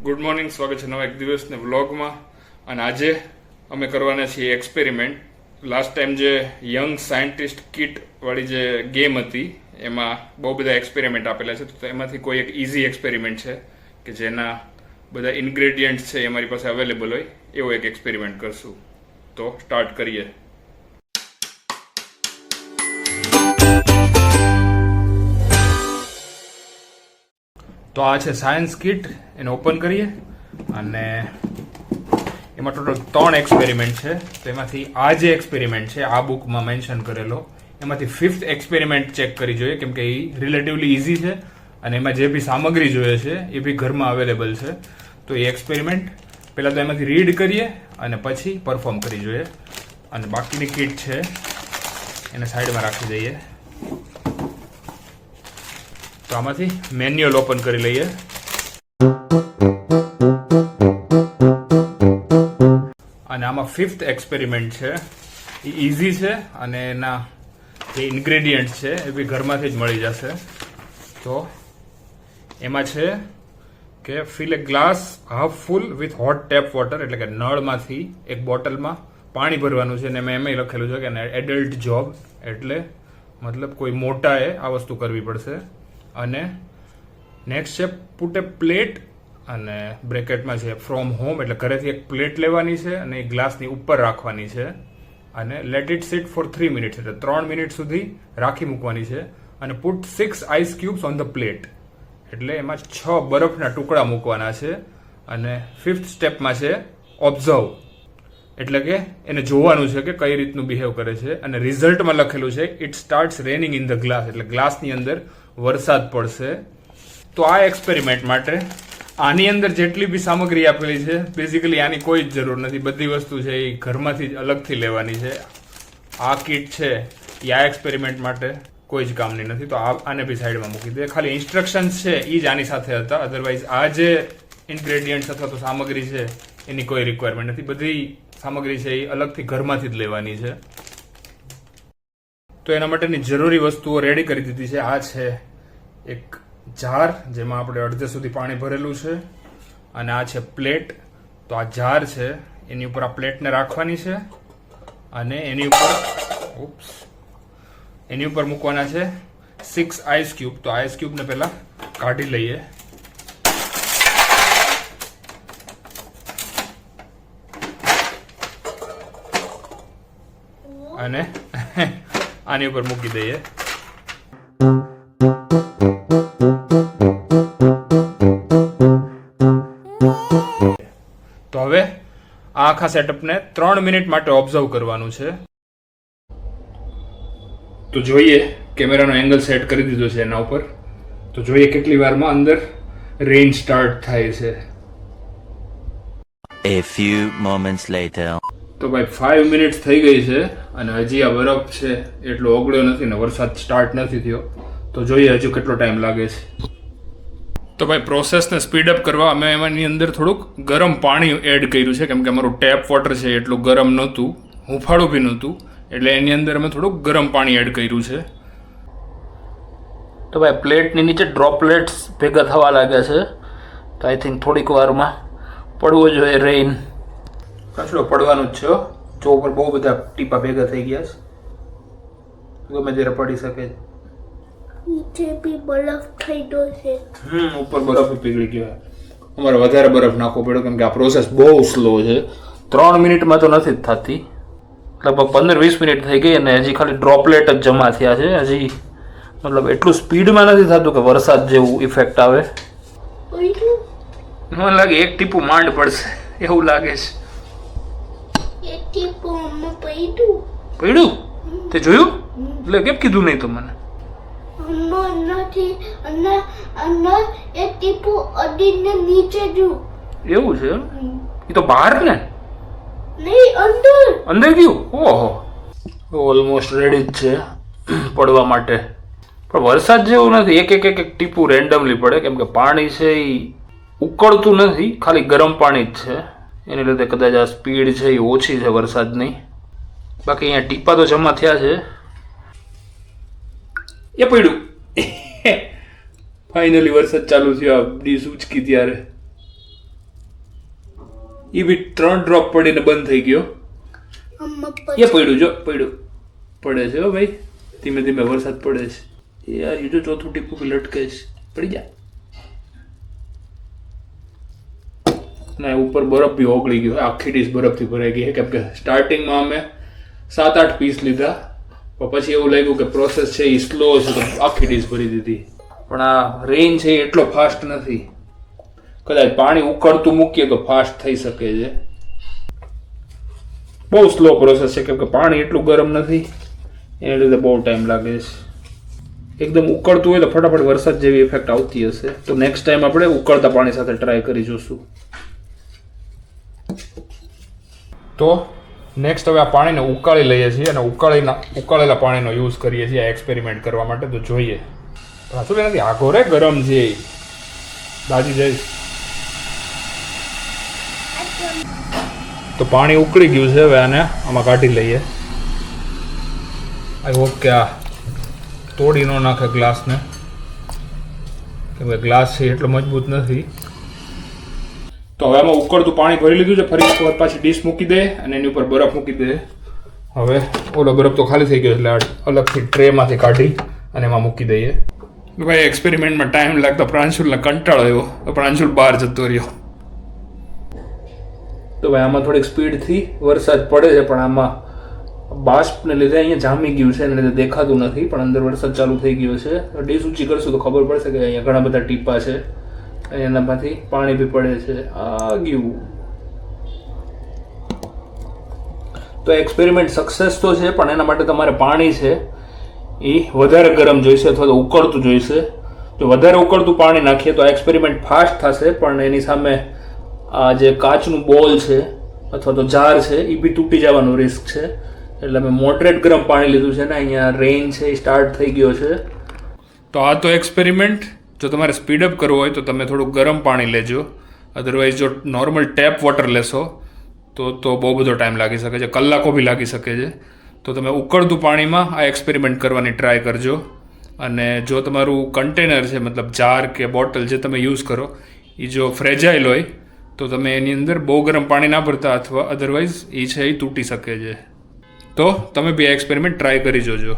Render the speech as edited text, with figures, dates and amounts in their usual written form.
Good morning, સ્વાગત છે નવા એક દિવસના વ્લોગમાં. અને આજે અમે કરવાના છીએ એક્સપેરિમેન્ટ. લાસ્ટ ટાઈમ જે યંગ સાયન્ટિસ્ટ કિટ વાળી જે ગેમ હતી એમાં બહુ બધા એક્સપેરિમેન્ટ આપેલા છે, તો એમાંથી કોઈ એક ઇઝી એક્સપેરિમેન્ટ છે કે જેના બધા ઇન્ગ્રેડિયન્ટ્સ છે એ અમારી પાસે અવેલેબલ હોય એવો એક એક્સપેરિમેન્ટ કરશું. તો સ્ટાર્ટ કરીએ. તો આ છે સાયન્સ કિટ, એને ઓપન કરીએ અને એમાં ટોટલ 3 એક્સપેરિમેન્ટ છે. તો એમાંથી આ જે એક્સપેરિમેન્ટ છે આ બુકમાં મેન્શન કરેલો, એમાંથી 5th એક્સપેરિમેન્ટ ચેક કરી જોઈએ, કેમ કે એ રિલેટિવલી ઇઝી છે અને એમાં જે બી સામગ્રી જોઈએ છે એ બી ઘરમાં અવેલેબલ છે. તો એ એક્સપેરિમેન્ટ પહેલાં તો એમાંથી રીડ કરીએ અને પછી પરફોર્મ કરી જોઈએ. અને બાકીની કિટ છે એને સાઈડમાં રાખી દઈએ. તો આમાંથી મેન્યુઅલ ઓપન કરી લઈએ. અને આમાં 5th એક્સપેરિમેન્ટ છે, એ ઇઝી છે અને એના જે ઇન્ગ્રેડિયન્ટ છે એ બી ઘરમાંથી જ મળી જશે. તો એમાં છે કે fill a glass half full with hot tap water, એટલે કે નળમાંથી એક બોટલમાં પાણી ભરવાનું છે. અને એમાં એમ લખેલું છે કે એડલ્ટ જોબ, એટલે મતલબ કોઈ મોટાએ આ વસ્તુ કરવી પડશે. અને નેક્સ્ટ છે પુટ એ પ્લેટ, અને બ્રેકેટમાં છે ફ્રોમ હોમ, એટલે ઘરેથી એક પ્લેટ લેવાની છે અને એ ગ્લાસની ઉપર રાખવાની છે. અને let it sit for 3 minutes, એટલે 3 મિનિટ સુધી રાખી મૂકવાની છે. અને put 6 ice cubes on the plate, એટલે એમાં 6 બરફના ટુકડા મૂકવાના છે. અને 5th સ્ટેપમાં છે ઓબ્ઝર્વ, એટલે કે એને જોવાનું છે કે કઈ રીતનું બિહેવ કરે છે. અને રિઝલ્ટમાં લખેલું છે it starts raining in the glass, એટલે ગ્લાસની અંદર વરસાદ પડશે. તો આ એક્સપેરિમેન્ટ માટે આની અંદર જેટલી બી સામગ્રી આપેલી છે બેઝિકલી આની કોઈ જ જરૂર નથી. બધી વસ્તુ છે એ ઘરમાંથી જ અલગથી લેવાની છે. આ કિટ છે એ આ એક્સપેરિમેન્ટ માટે કોઈ જ કામની નથી. તો આને બી સાઈડમાં મૂકી દે. ખાલી ઇન્સ્ટ્રક્શન્સ છે એ જ આની સાથે હતા. અધરવાઇઝ આ જે ઇન્ગ્રેડિયન્ટ્સ અથવા તો સામગ્રી છે એની કોઈ રિક્વાયરમેન્ટ નથી. બધી સામગ્રી છે એ અલગથી ઘરમાંથી જ લેવાની છે. તો એના માટેની જરૂરી વસ્તુઓ રેડી કરી દીધી છે. આ છે એક જાર, જેમાં આપણે અડધે સુધી પાણી ભરેલું છે. અને આ છે પ્લેટ. તો આ જાર છે એની ઉપર આ પ્લેટને રાખવાની છે. અને એની ઉપર મૂકવાના છે 6 આઈસ ક્યુબ. તો આઈસ ક્યુબને પહેલા કાઢી લઈએ. અને આની ઉપર મૂકી દઈએ. તો હવે આ આખા સેટઅપને 3 મિનિટ માટે ઓબ્ઝર્વ કરવાનું છે. તો જોઈએ, કેમેરાનો એંગલ સેટ કરી દીધો છે એના ઉપર. તો જોઈએ કેટલી વારમાં અંદર રેઇન સ્ટાર્ટ થાય છે. A few moments later. તો ભાઈ 5 મિનિટ્સ થઈ ગઈ છે અને હજી આ બરફ છે એટલો ઓગળ્યો નથી ને વરસાદ સ્ટાર્ટ નથી થયો. તો જોઈએ હજુ કેટલો ટાઈમ લાગે છે. તો ભાઈ પ્રોસેસને સ્પીડઅપ કરવા અમે એમાંની અંદર થોડુંક ગરમ પાણી એડ કર્યું છે, કેમ કે અમારું ટેપ વોટર છે એટલું ગરમ નહોતું, હુંફાળું બી નહોતું, એટલે એની અંદર અમે થોડુંક ગરમ પાણી એડ કર્યું છે. તો ભાઈ પ્લેટની નીચે ડ્રોપલેટ્સ ભેગા થવા લાગ્યા છે. તો આઈ થિંક થોડીક વારમાં પડવો જોઈએ રેઇન. કચરો પડવાનું જ છે. જો ઉપર બહુ બધા ટીપા ભેગા થઈ ગયા છે, ગમે ત્યારે પડી શકે. નીચે બી બરફ થઈ ગયો છે. ઉપર બરફ પીગળી ગયો. અમારે વધારે બરફ નાખવો પડ્યો કેમ કે આ પ્રોસેસ બહુ સ્લો છે. 3 મિનિટમાં તો નથી જ થતી, લગભગ 15-20 મિનિટ થઈ ગઈ અને હજી ખાલી ડ્રોપલેટ જ જમા થયા છે. હજી મતલબ એટલું સ્પીડમાં નથી થતું કે વરસાદ જેવું ઇફેક્ટ આવે. મને લાગે એક ટીપું માંડ પડશે એવું લાગે છે. એક ટીપું પડ્યું. તે જોયું? એટલે કેમ કીધું નહીં તો મને? નથી અને એક ટીપું અડીને નીચે ગયું. એવું છે? એ તો બહાર ને? નહીં, અંદર ગયું. ઓહો, ઓલમોસ્ટ રેડી જ છે પડવા માટે. પણ વરસાદ જેવું નથી. એક ટીપું રેન્ડમલી પડે, કેમ કે પાણી છે એ ઉકળતું નથી, ખાલી ગરમ પાણી જ છે. એને લીધે કદાચ આ સ્પીડ છે એ ઓછી છે વરસાદની. બાકી અહીંયા ટીપા તો જમા થયા છે. એ પડ્યું. ફાઇનલી વરસાદ ચાલુ થયો. ડીશ ઉચકી ત્યારે એ બી 3 ડ્રોપ પડીને બંધ થઈ ગયો. અમ્મા એ પડ્યું જો પડ્યું પડે છે હો ભાઈ, ધીમે ધીમે વરસાદ પડે છે. યાર એ જો ચોથું ટીપું બી લટકે છે, પડી જા. ના ઉપર બરફ બી ઓગળી ગયો, આખી ડીશ બરફથી ભરાઈ ગઈ. કેમ કે સ્ટાર્ટિંગમાં અમે 7-8 પીસ લીધા, પણ પછી એવું લાગ્યું કે પ્રોસેસ છે એ સ્લો છે તો આખી ડીશ ભરી દીધી. પણ આ રેઇન છે એ એટલો ફાસ્ટ નથી. કદાચ પાણી ઉકળતું મૂકીએ તો ફાસ્ટ થઈ શકે છે. બહુ સ્લો પ્રોસેસ છે કેમ કે પાણી એટલું ગરમ નથી, એને લીધે બહુ ટાઈમ લાગે છે. એકદમ ઉકળતું હોય તો ફટાફટ વરસાદ જેવી ઇફેક્ટ આવતી હશે. તો નેક્સ્ટ ટાઈમ આપણે ઉકળતા પાણી સાથે ટ્રાય કરી જોશું. તો નેક્સ્ટ હવે આ પાણીને ઉકાળી લઈએ છીએ અને ઉકાળેલા પાણીનો યુઝ કરીએ છીએ આ એક્સપેરિમેન્ટ કરવા માટે. તો જોઈએ. પાછું નથી આઘો રે ગરમ છે, દાજી જઈશ. તો પાણી ઉકળી ગયું છે, હવે આને આમાં કાઢી લઈએ. આઈ હોપ કે આ તોડી ન નાખે ગ્લાસને, કેમ કે ગ્લાસ છે એટલો મજબૂત નથી. તો હવે આમાં ઉકળતું પાણી ભરી લીધું છે. ફરી એક વાર પાછી ડીશ મૂકી દે અને એની ઉપર બરફ મૂકી દે. હવે ઓલો બરફ તો ખાલી થઈ ગયો એટલે અલગથી ટ્રેમાંથી કાઢી અને એમાં મૂકી દઈએ. ભાઈ એક્સપેરિમેન્ટમાં ટાઈમ લાગતો પ્રાંશુલને કંટાળો આવ્યો, તો પ્રાંશુલ બહાર જતો રહ્યો. તો ભાઈ આમાં થોડીક સ્પીડથી વરસાદ પડે છે, પણ આમાં બાષ્પને લીધે અહીંયા જામી ગયું છે, એને લીધે દેખાતું નથી. પણ અંદર વરસાદ ચાલુ થઈ ગયો છે. ડીશ ઊંચી કરશું તો ખબર પડશે કે અહીંયા ઘણા બધા ટીપા છે, એનામાંથી પાણી બી પડે છે. આ ગયું. તો એક્સપેરિમેન્ટ સક્સેસ તો છે, પણ એના માટે તમારે પાણી છે એ વધારે ગરમ જોઈશે અથવા તો ઉકળતું જોઈશે. જો વધારે ઉકળતું પાણી નાખીએ તો આ એક્સપેરિમેન્ટ ફાસ્ટ થશે, પણ એની સામે આ જે કાચનું બોલ છે અથવા તો જાર છે એ બી તૂટી જવાનો રિસ્ક છે. એટલે અમે મોડરેટ ગરમ પાણી લીધું છે ને અહીંયા રેઇન છે એ સ્ટાર્ટ થઈ ગયો છે. તો આ તો એક્સપેરિમેન્ટ. જો તમારે સ્પીડઅપ કરવું હોય તો તમે થોડું ગરમ પાણી લેજો. અધરવાઇઝ જો નોર્મલ ટેપ વોટર લેશો તો બહુ બધો ટાઈમ લાગી શકે છે, કલાકો બી લાગી શકે છે. તો તમે ઉકળતું પાણીમાં આ એક્સપેરિમેન્ટ કરવાની ટ્રાય કરજો. અને જો તમારું કન્ટેનર છે, મતલબ જાર કે બોટલ જે તમે યુઝ કરો એ જો ફ્રેજાઇલ હોય તો તમે એની અંદર બહુ ગરમ પાણી ના ભરતા, અથવા અધરવાઇઝ એ છે એ તૂટી શકે છે. તો તમે બી આ એક્સપેરિમેન્ટ ટ્રાય કરી જોજો.